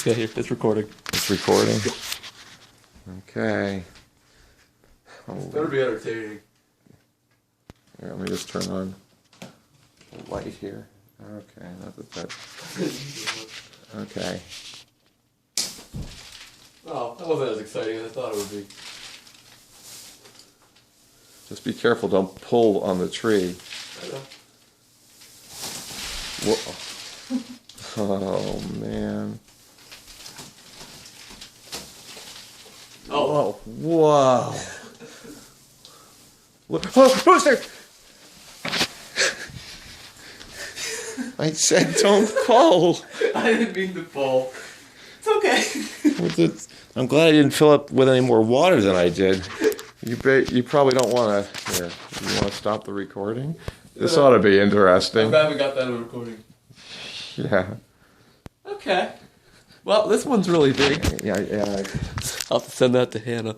Yeah, here, it's recording. It's recording? Okay. Better be entertaining. Here, let me just turn on the light here. Okay, not that. Okay. Oh, that wasn't as exciting as I thought it would be. Just be careful, don't pull on the tree. I know. Whoa. Oh, man. Oh. Whoa. Look. Oh, Booster! I said don't pull. I didn't mean to pull. It's okay. I'm glad I didn't fill up with any more water than I did. You probably don't want to. Here, you want to stop the recording? This ought to be I'm interesting. glad we got that on recording. Yeah. Okay. Well, this one's really big. Yeah. I'll have to send that to Hannah.